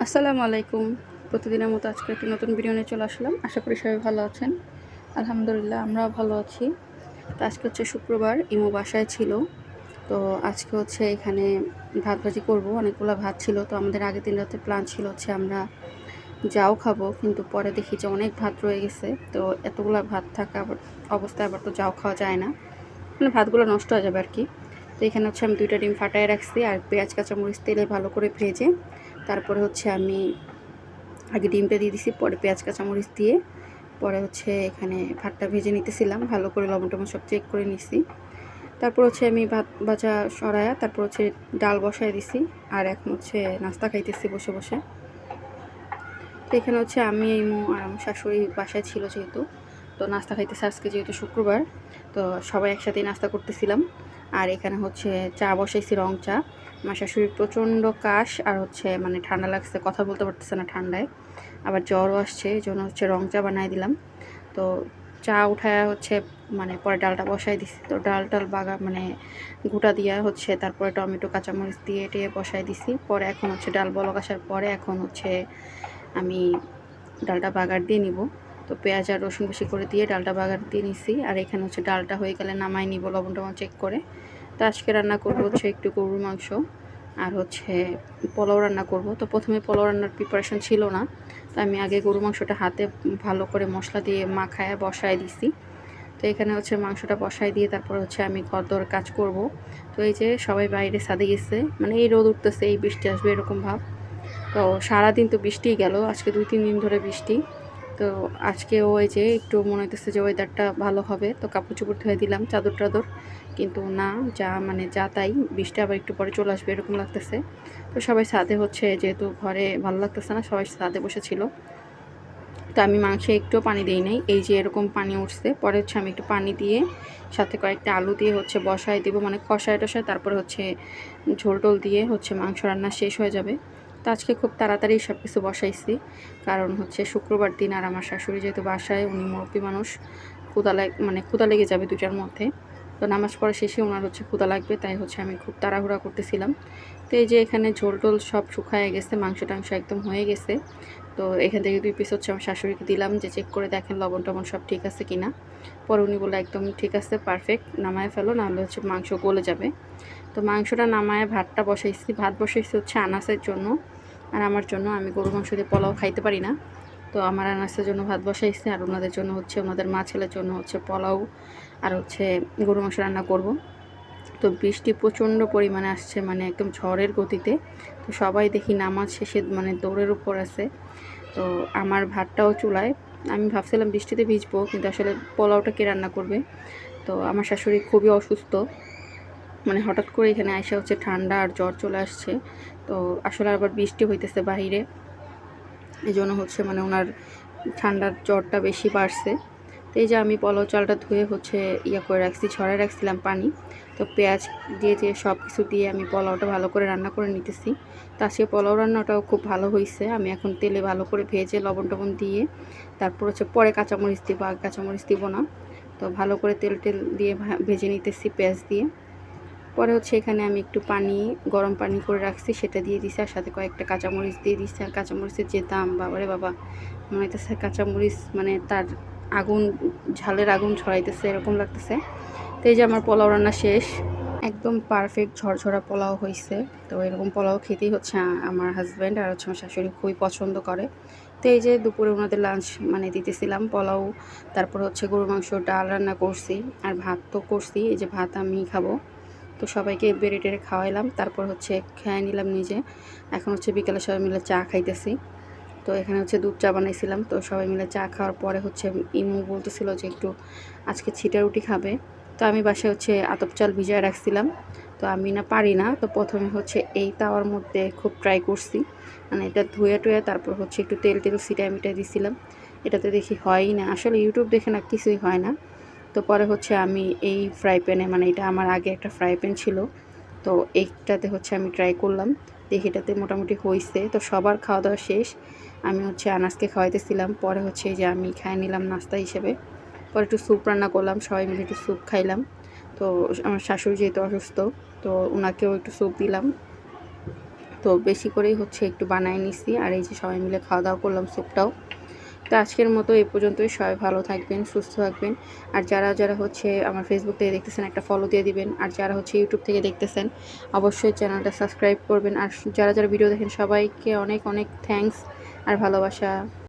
আসসালামু আলাইকুম। প্রতিদিনের মতো আজকে একটি নতুন ভিডিও নিয়ে চলে আসলাম। আশা করি সবাই ভালো আছেন। আলহামদুলিল্লাহ আমরাও ভালো আছি। তো আজকে হচ্ছে শুক্রবার, ইমু বাসায় ছিল। তো আজকে হচ্ছে এখানে ভাত ভাজি করব। অনেকগুলা ভাত ছিল। তো আমাদের আগের দিন রাতে প্ল্যান ছিল হচ্ছে আমরা যাও খাবো, কিন্তু পরে দেখি যে অনেক ভাত রয়ে গেছে। তো এতগুলা ভাত থাকা অবস্থায় আবার তো যাও খাওয়া যায় না, মানে ভাতগুলো নষ্ট হয়ে যাবে আর কি। তো এখানে হচ্ছে আমি 2টা ডিম ফাটায় রাখছি আর পেঁয়াজ কাঁচামরিচ তেলে ভালো করে ভেজে তারপরে হচ্ছে আমি আগে ডিমটা দিয়ে দিছি, পরে পেঁয়াজ কাঁচামরিচ দিয়ে পরে হচ্ছে এখানে ভাতটা ভেজে নিতেছিলাম। ভালো করে লবণ টবণ সব চেক করে নিছি। তারপর হচ্ছে আমি ভাত ভাজা সরায়া তারপর হচ্ছে ডাল বসায় দিছি। আর এখন হচ্ছে নাস্তা খাইতেছি বসে বসে। তো এখানে হচ্ছে আমি ইমু আর আমার শাশুড়ি বাসায় ছিল যেহেতু, তো নাস্তা খাইতেছে আজকে যেহেতু শুক্রবার, তো সবাই একসাথেই নাস্তা করতেছিলাম। আর এখানে হচ্ছে চা বসাইছি, রং চা। আমার শাশুড়ির প্রচণ্ড কাশ আর হচ্ছে মানে ঠান্ডা লাগছে, কথা বলতে পারতেছে না ঠান্ডায়, আবার জ্বরও আসছে, এই জন্য হচ্ছে রং চা বানাই দিলাম। তো চা উঠায় হচ্ছে মানে পরে ডালটা বসাই দিছি। তো ডাল বাগা মানে গোটা দিয়া হচ্ছে তারপরে টমেটো কাঁচামরিচ দিয়ে টেয়ে বসাই দিছি। পরে এখন হচ্ছে ডাল বলক আসার পরে এখন হচ্ছে আমি ডালটা বাগার দিয়ে নিব। তো পেঁয়াজ আর রসুন বেশি করে দিয়ে ডালটা বাগার দিয়ে নিছি। আর এখানে হচ্ছে ডালটা হয়ে গেলে নামাই নিব লবণ টবণ চেক করে। তো আজকে রান্না করব হচ্ছে একটু গরুর মাংস আর হচ্ছে পোলাও রান্না করব। তো প্রথমে পোলাও রান্নার প্রিপারেশন ছিল না, তো আমি আগে গরু মাংসটা হাতে ভালো করে মশলা দিয়ে মাখায় বসায় দিছি। তো এখানে হচ্ছে মাংসটা বসায় দিয়ে তারপর হচ্ছে আমি ঘরদোর কাজ করব। তো এই যে সবাই বাইরে ছাদে গেছে, মানে এই রোদ উঠতেছে, এই বৃষ্টি আসবে এরকম ভাব। তো সারাদিন তো বৃষ্টিই গেল, আজকে 2-3 দিন ধরে বৃষ্টি। তো আজকেও ওই যে একটু মনে হইতেছে যে ওয়েদারটা ভালো হবে, তো কাপড় চোপড় ধুয়ে দিলাম চাদর টাদর, কিন্তু না, যা মানে যা তাই, বৃষ্টি আবার একটু পরে চলে আসবে এরকম লাগতেছে। তো সবাই ছাদে হচ্ছে, যেহেতু ঘরে ভালো লাগতেছে না, সবাই ছাদে বসেছিল। তো আমি মাংসে একটুও পানি দিই নাই, এই যে এরকম পানি উঠছে। পরে হচ্ছে আমি একটু পানি দিয়ে সাথে কয়েকটা আলু দিয়ে হচ্ছে বসায় দেবো, মানে কষায় টষায় তারপরে হচ্ছে ঝোল টোল দিয়ে হচ্ছে মাংস রান্না শেষ হয়ে যাবে। তো আজকে খুব তাড়াতাড়ি সব কিছু বসাইছি, কারণ হচ্ছে শুক্রবার দিন আর আমার শাশুড়ি যেহেতু বাসায়, উনি মুরব্বী মানুষ, ক্ষুধা লেগে যাবে 2টার মধ্যে। তো নামাজ পড়া শেষে ওনার হচ্ছে ক্ষুধা লাগবে, তাই হচ্ছে আমি খুব তাড়াহুড়া করতেছিলাম। তো এই যে এখানে ঝোল টোল সব শুকায় গেছে, মাংস টাংস একদম হয়ে গেছে। তো এখান থেকে 2 পিস হচ্ছে আমার শাশুড়িকে দিলাম যে চেক করে দেখেন লবণ টবণ সব ঠিক আছে কিনা। পরে উনি বললো একদম ঠিক আছে, পারফেক্ট, নামায় ফেলো, নাহলে হচ্ছে মাংস গলে যাবে। তো মাংসটা নামায় ভাতটা বসাইছি, ভাত বসাইছি হচ্ছে আনাসের জন্য আর আমার জন্য। আমি গরু মাংস দিয়ে পোলাও খাইতে পারি না, তো আমার আনাসের জন্য ভাত বসাইছি আর ওনাদের জন্য হচ্ছে, ওনাদের মা ছেলের জন্য হচ্ছে পোলাও আর হচ্ছে গরু মাংস রান্না করব। তো বৃষ্টি প্রচণ্ড পরিমাণে আসছে, মানে একদম ঝড়ের গতিতে। তো সবাই দেখি নামাজ শেষে মানে দৌড়ের উপর আছে। তো আমার ভাতটাও চুলায়, আমি ভাবছিলাম বৃষ্টিতে ভিজবো, কিন্তু আসলে পোলাওটা কে রান্না করবে। তো আমার শাশুড়ি খুবই অসুস্থ, মানে হঠাৎ করে এখানে আইসা হচ্ছে ঠান্ডা আর জ্বর চলে আসছে। তো আসলে আবার বৃষ্টি হইতেছে বাহিরে, এই জন্য হচ্ছে মানে ওনার ঠান্ডার জ্বরটা বেশি বাড়ছে। তো এই যে আমি পোলাও চালটা ধুয়ে হচ্ছে করে রাখছি, ছড়ায় রাখছিলাম পানি। তো পেঁয়াজ দিয়ে সব কিছু দিয়ে আমি পোলাওটা ভালো করে রান্না করে নিতেছি। তো আজকে পোলাও রান্নাটাও খুব ভালো হয়েছে। আমি এখন তেলে ভালো করে ভেজে লবণ টবণ দিয়ে তারপর হচ্ছে পরে কাঁচামরিচ দিব, আগে কাঁচামরিচ দিব না। তো ভালো করে তেল দিয়ে ভেজে নিতেছি পেঁয়াজ দিয়ে। পরে হচ্ছে এখানে আমি একটু পানি, গরম পানি করে রাখছি, সেটা দিয়ে দিছি আর সাথে কয়েকটা কাঁচামরিচ দিয়ে দিচ্ছি। আর কাঁচামরিচের যে দাম, বাবারে বাবা, মনে হইতেছে কাঁচামরিচ মানে তার আগুন, ঝালের আগুন ছড়াইতেছে এরকম লাগতেছে। তো এই যে আমার পোলাও রান্না শেষ, একদম পারফেক্ট ঝরঝরা পোলাও হয়েছে। তো এরকম পোলাও খেতেই হচ্ছে আমার হাজব্যান্ড আর হচ্ছে আমার শাশুড়ি খুবই পছন্দ করে। তো এই যে দুপুরে ওনাদের লাঞ্চ মানে দিতেছিলাম পোলাও, তারপর হচ্ছে গরুর মাংস, ডাল রান্না করছি আর ভাত তো করছি, এই যে ভাত আমি খাবো। তো সবাইকে বেড়ে টেড়ে খাওয়াইলাম, তারপর হচ্ছে খেয়ে নিলাম নিজে। এখন হচ্ছে বিকেলে সবাই মিলে চা খাইতেছি। তো এখানে হচ্ছে দুধ চা বানাইছিলাম। তো সবাই মিলে চা খাওয়ার পরে হচ্ছে ইমু বলতেছিল যে একটু আজকে ছিটা রুটি খাবে। তো আমি বাসায় হচ্ছে আতপ চাল ভিজায় রাখছিলাম, তো আমি না পারি না। তো প্রথমে হচ্ছে এই তাওয়ার মধ্যে খুব ট্রাই করছি, মানে এটা ধুয়ে টুয়ে তারপর হচ্ছে একটু তেল ছিটায় মিটাই দিছিলাম। এটাতে দেখি হয়ই না, আসলে ইউটিউব দেখে না কিছুই হয় না। তো পরে হচ্ছে আমি এই ফ্রাই প্যানে, মানে এটা আমার আগে একটা ফ্রাই প্যান ছিল, তো এইটাতে হচ্ছে আমি ট্রাই করলাম, দেখি এটাতে মোটামুটি হয়েছে। তো সবার খাওয়া দাওয়া শেষ, আমি হচ্ছে আনাজকে খাওয়াইতেছিলাম। পরে হচ্ছে যে আমি খাই নিলাম নাস্তা হিসেবে। পরে একটু স্যুপ রান্না করলাম, সবাই মিলে একটু স্যুপ খাইলাম। তো আমার শাশুড়ি যেহেতু অসুস্থ, তো ওনাকেও একটু স্যুপ দিলাম। তো বেশি করেই হচ্ছে একটু বানায় নিছি। আর এই যে সবাই মিলে খাওয়া দাওয়া করলাম স্যুপটাও। তো আজকের মতো এই পর্যন্তই। সবাই ভালো থাকবেন, সুস্থ থাকবেন। আর যারা হচ্ছে আমার ফেসবুক থেকে দেখতেছেন একটা ফলো দিয়ে দিবেন। আর যারা হচ্ছে ইউটিউব থেকে দেখতেছেন অবশ্যই চ্যানেলটা সাবস্ক্রাইব করবেন। আর যারা ভিডিও দেখেন সবাইকে অনেক অনেক থ্যাঙ্কস আর ভালোবাসা।